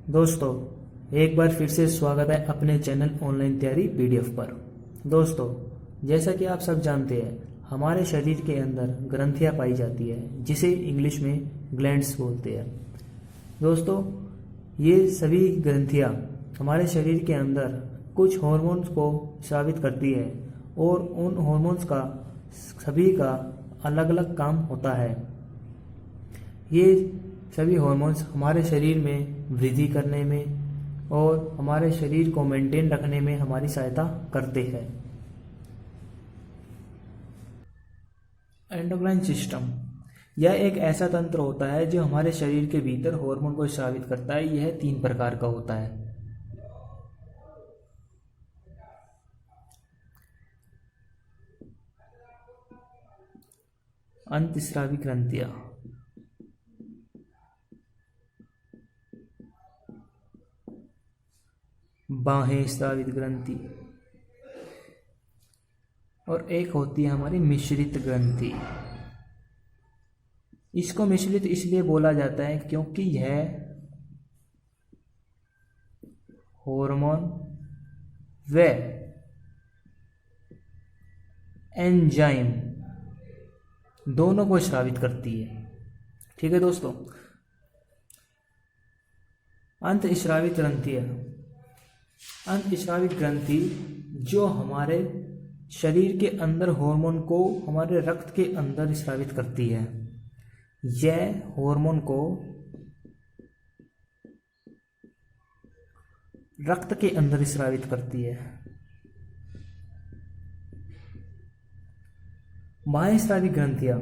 दोस्तों, एक बार फिर से स्वागत है अपने चैनल ऑनलाइन तैयारी पीडीएफ पर। दोस्तों, जैसा कि आप सब जानते हैं, हमारे शरीर के अंदर ग्रंथियां पाई जाती है जिसे इंग्लिश में ग्लैंड्स बोलते हैं। दोस्तों, ये सभी ग्रंथियां हमारे शरीर के अंदर कुछ हार्मोन्स को स्रावित करती है और उन हार्मोन्स का सभी का अलग अलग काम होता है। ये सभी हार्मोन्स हमारे शरीर में वृद्धि करने में और हमारे शरीर को मेंटेन रखने में हमारी सहायता करते हैं। एंडोक्राइन सिस्टम यह एक ऐसा तंत्र होता है जो हमारे शरीर के भीतर हार्मोन को स्रावित करता है। यह 3 प्रकार का होता है। अंतःस्रावी ग्रंथियां, बाह्य स्रावित ग्रंथि और एक होती है हमारी मिश्रित ग्रंथि। इसको मिश्रित इसलिए बोला जाता है क्योंकि यह हार्मोन व एंजाइम दोनों को स्रावित करती है। ठीक है दोस्तों। अंतःस्रावी ग्रंथियां, अंतःस्रावी ग्रंथि जो हमारे शरीर के अंदर हार्मोन को हमारे रक्त के अंदर स्रावित करती है। यह हार्मोन को रक्त के अंदर स्रावित करती है। बाह्यस्रावी ग्रंथियां,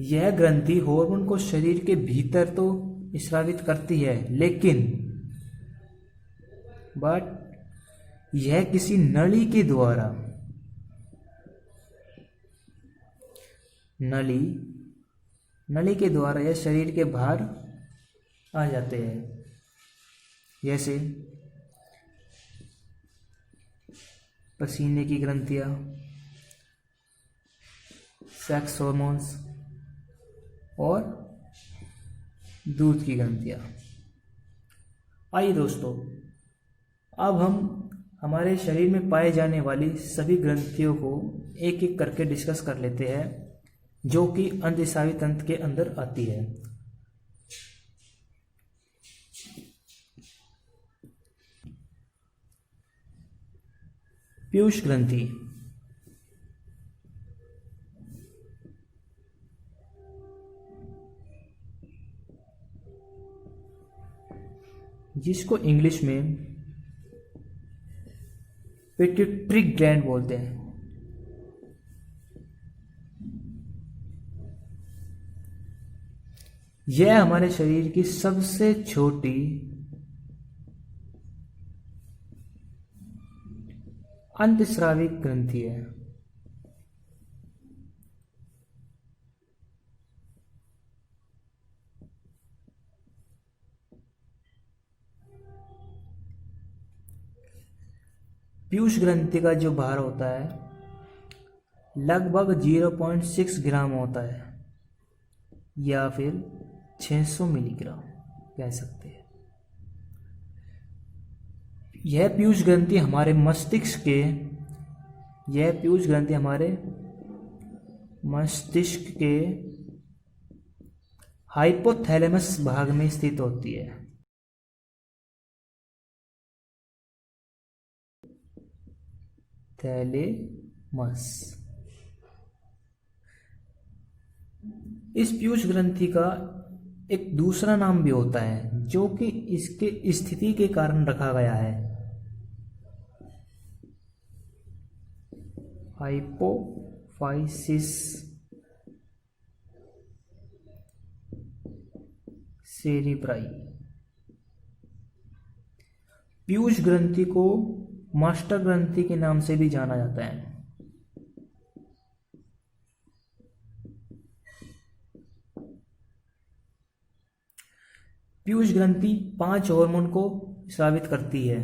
यह ग्रंथि हार्मोन को शरीर के भीतर तो स्रावित करती है, लेकिन यह किसी नली के द्वारा यह शरीर के बाहर आ जाते हैं। जैसे पसीने की ग्रंथियां, सेक्स हार्मोन्स और दूध की ग्रंथियां। आइए दोस्तों, अब हम हमारे शरीर में पाए जाने वाली सभी ग्रंथियों को एक एक करके डिस्कस कर लेते हैं जो कि अंतःस्रावी तंत्र के अंदर आती है। पीयूष ग्रंथि, जिसको इंग्लिश में पिट्यूटरी ग्लैंड बोलते हैं। यह हमारे शरीर की सबसे छोटी अंतःस्रावी ग्रंथि है। पीयूष ग्रंथि का जो भार होता है लगभग 0.6 ग्राम होता है या फिर 600 मिलीग्राम कह सकते हैं। यह पीयूष ग्रंथि हमारे मस्तिष्क के हाइपोथैलेमस भाग में स्थित होती है। थैलेमस। इस पीयूष ग्रंथि का एक दूसरा नाम भी होता है जो कि इसके स्थिति के कारण रखा गया है, हाइपोफाइसिस सेरिब्राई। पीयूष ग्रंथि को मास्टर ग्रंथि के नाम से भी जाना जाता है। पीयूष ग्रंथि 5 हार्मोन को स्रावित करती है।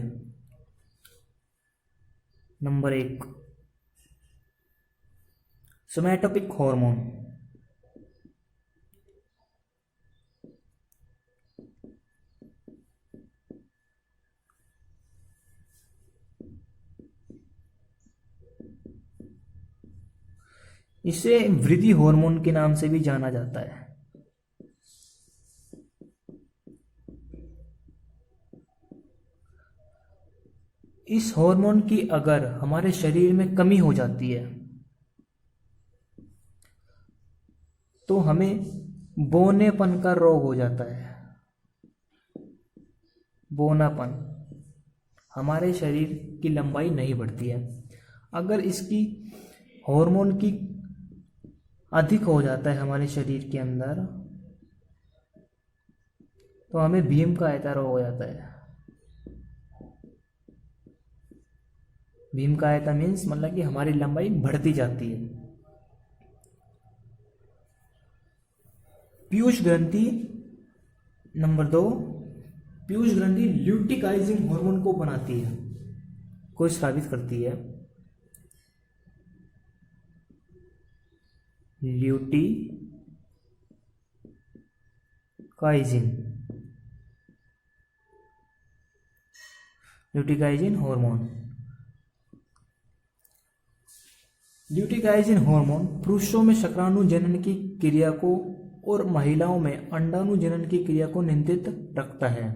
Number 1, somatotropic hormone. इसे वृद्धि हार्मोन के नाम से भी जाना जाता है। इस हार्मोन की अगर हमारे शरीर में कमी हो जाती है तो हमें बौनेपन का रोग हो जाता है। बौनापन, हमारे शरीर की लंबाई नहीं बढ़ती है। अगर इसकी हार्मोन की अधिक हो जाता है हमारे शरीर के अंदर तो हमें भीमकायता रोग हो जाता है। भीमकायता मीन्स मतलब कि हमारी लंबाई बढ़ती जाती है। पीयूष ग्रंथि नंबर 2, पीयूष ग्रंथि ल्यूटिकाइजिंग हार्मोन को बनाती है, को स्रावित करती है। ल्यूटिकाइजिन हार्मोन। ल्यूटिकाइजिन हार्मोन पुरुषों में शुक्राणु जनन की क्रिया को और महिलाओं में अंडाणु जनन की क्रिया को नियंत्रित रखता है।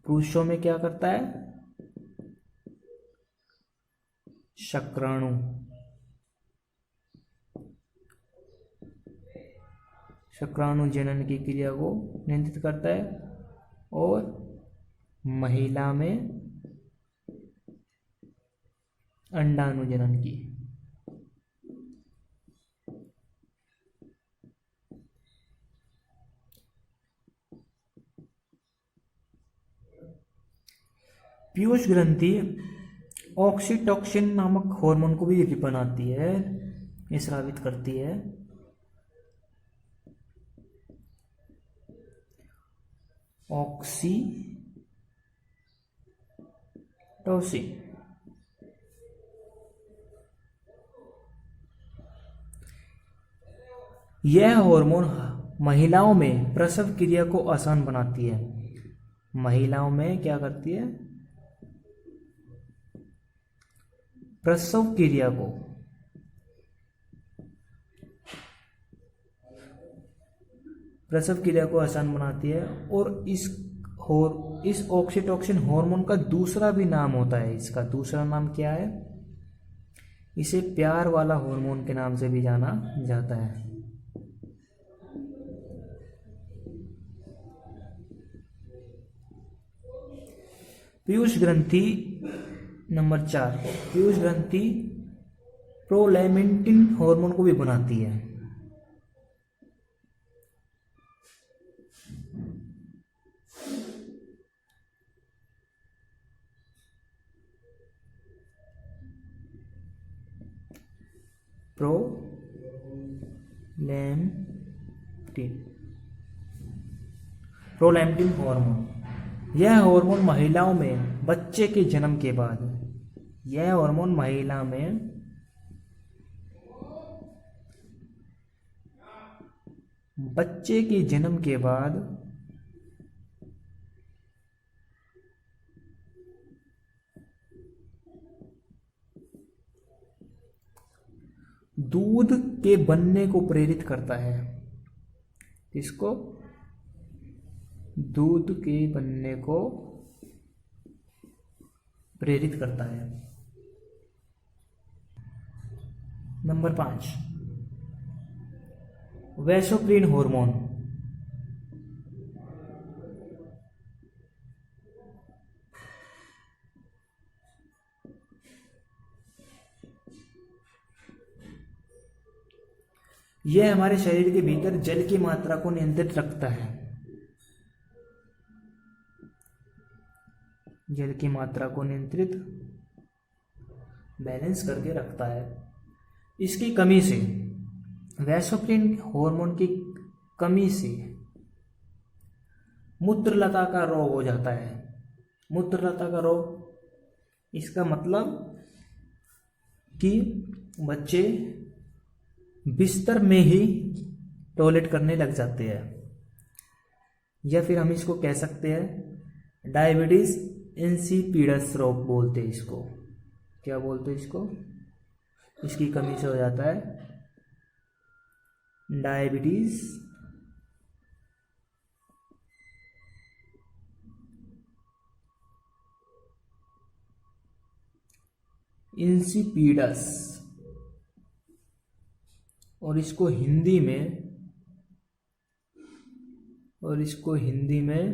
पुरुषों में क्या करता है? शुक्राणु जनन की क्रिया को नियंत्रित करता है और महिला में अंडाणु जनन की। पीयूष ग्रंथि ऑक्सीटोसिन नामक हार्मोन को भी बनाती है, स्रावित करती है। ऑक्सीटोसिन यह हार्मोन महिलाओं में प्रसव क्रिया को आसान बनाती है। महिलाओं में क्या करती है? प्रसव क्रिया को आसान बनाती है। और इस ऑक्सीटोसिन हार्मोन का दूसरा भी नाम होता है। इसका दूसरा नाम क्या है? इसे प्यार वाला हार्मोन के नाम से भी जाना जाता है। पीयूष ग्रंथि नंबर 4, पीयूष ग्रंथि प्रोलैक्टिन हार्मोन को भी बनाती है। प्रोलैक्टिन हार्मोन, यह हार्मोन महिलाओं में बच्चे के जन्म के बाद, यह हार्मोन महिला में बच्चे के जन्म के बाद दूध के बनने को प्रेरित करता है। इसको दूध के बनने को प्रेरित करता है। Number 5, vasopressin hormone. यह हमारे शरीर के भीतर जल की मात्रा को नियंत्रित रखता है। जल की मात्रा को नियंत्रित बैलेंस करके रखता है। इसकी कमी से, वैसोप्रिन हार्मोन की कमी से मूत्रलता का रोग हो जाता है। मूत्रलता का रोग, इसका मतलब कि बच्चे बिस्तर में ही टॉयलेट करने लग जाते हैं, या फिर हम इसको कह सकते हैं डायबिटीज इंसिपिडस रोग बोलते हैं इसको। क्या बोलते हैं इसको? इसकी कमी से हो जाता है डायबिटीज, इंसिपिडस, और इसको हिंदी में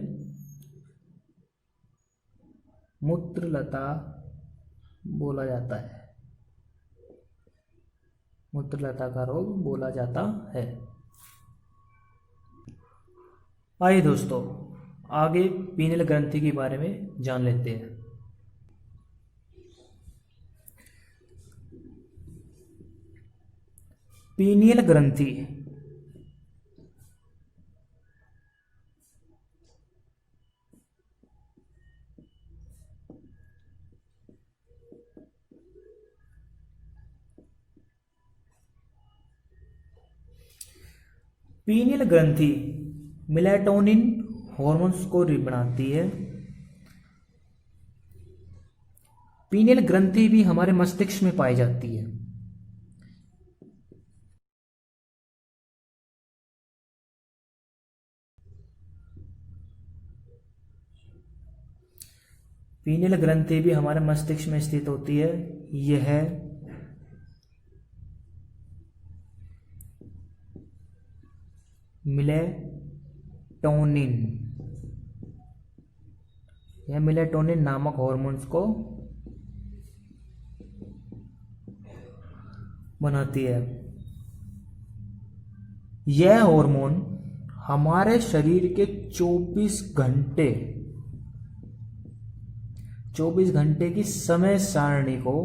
मूत्रलता बोला जाता है। मूत्रलता का रोग बोला जाता है। आइए दोस्तों, आगे पीनियल ग्रंथि के बारे में जान लेते हैं। पीनियल ग्रंथि पीनियल ग्रंथि मेलाटोनिन हॉर्मोन्स को बनाती है। पीनियल ग्रंथि भी हमारे मस्तिष्क में पाई जाती है। पीनियल ग्रंथि भी हमारे मस्तिष्क में स्थित होती है। यह मेलाटोनिन नामक हॉर्मोन्स को बनाती है। यह हार्मोन हमारे शरीर के 24 घंटे की समय सारणी को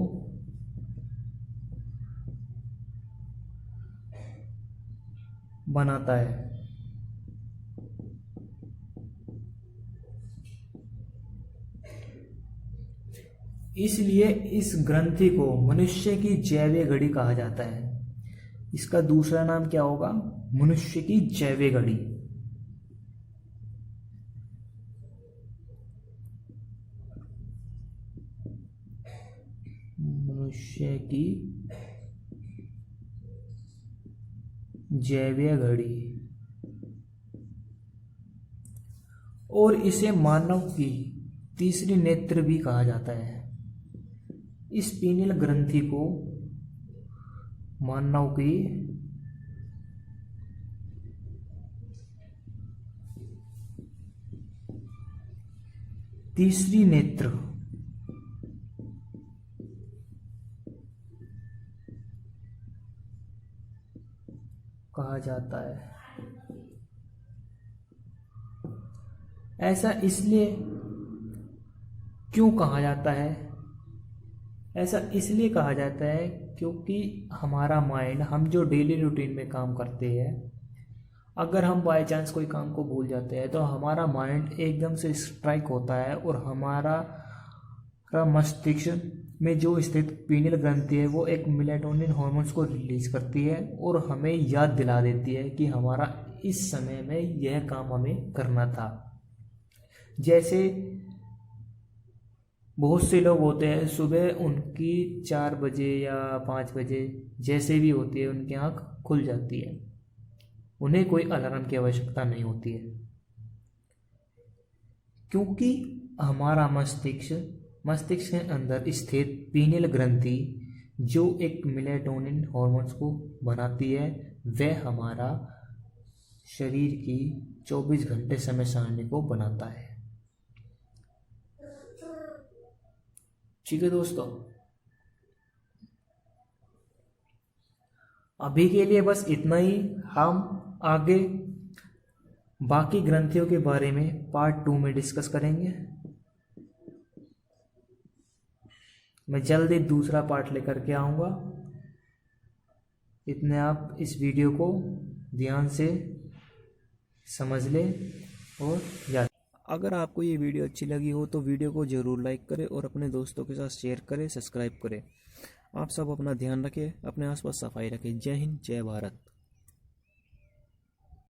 बनाता है। इसलिए इस ग्रंथि को मनुष्य की जैव घड़ी कहा जाता है। इसका दूसरा नाम क्या होगा? मनुष्य की जैव घड़ी। मनुष्य की जैव घड़ी, और इसे मानव की तीसरी नेत्र भी कहा जाता है। इस पीनियल ग्रंथि को मानव की तीसरी नेत्र कहा जाता है। ऐसा इसलिए क्यों कहा जाता है? ऐसा इसलिए कहा जाता है क्योंकि हमारा माइंड, हम जो डेली रूटीन में काम करते हैं, अगर हम बाय चांस कोई काम को भूल जाते हैं तो हमारा माइंड एकदम से स्ट्राइक होता है और हमारा मस्तिष्क में जो स्थित पीनियल ग्रंथि है वो एक मेलाटोनिन हार्मोन्स को रिलीज करती है और हमें याद दिला देती है कि हमारा इस समय में यह काम हमें करना था। जैसे बहुत से लोग होते हैं, सुबह उनकी 4 बजे या 5 बजे जैसे भी होती है उनकी आँख खुल जाती है, उन्हें कोई अलार्म की आवश्यकता नहीं होती है, क्योंकि हमारा मस्तिष्क के अंदर स्थित पीनियल ग्रंथि जो एक मेलाटोनिन हार्मोन्स को बनाती है, वह हमारा शरीर की 24 घंटे समय सारणी को बनाता है। ठीक है दोस्तों, अभी के लिए बस इतना ही। हम आगे बाकी ग्रंथियों के बारे में पार्ट 2 में डिस्कस करेंगे। मैं जल्दी दूसरा पार्ट लेकर के आऊँगा। इतने आप इस वीडियो को ध्यान से समझ लें और याद। अगर आपको ये वीडियो अच्छी लगी हो तो वीडियो को ज़रूर लाइक करें और अपने दोस्तों के साथ शेयर करें, सब्सक्राइब करें। आप सब अपना ध्यान रखें, अपने आसपास सफाई रखें। जय हिंद, जय भारत।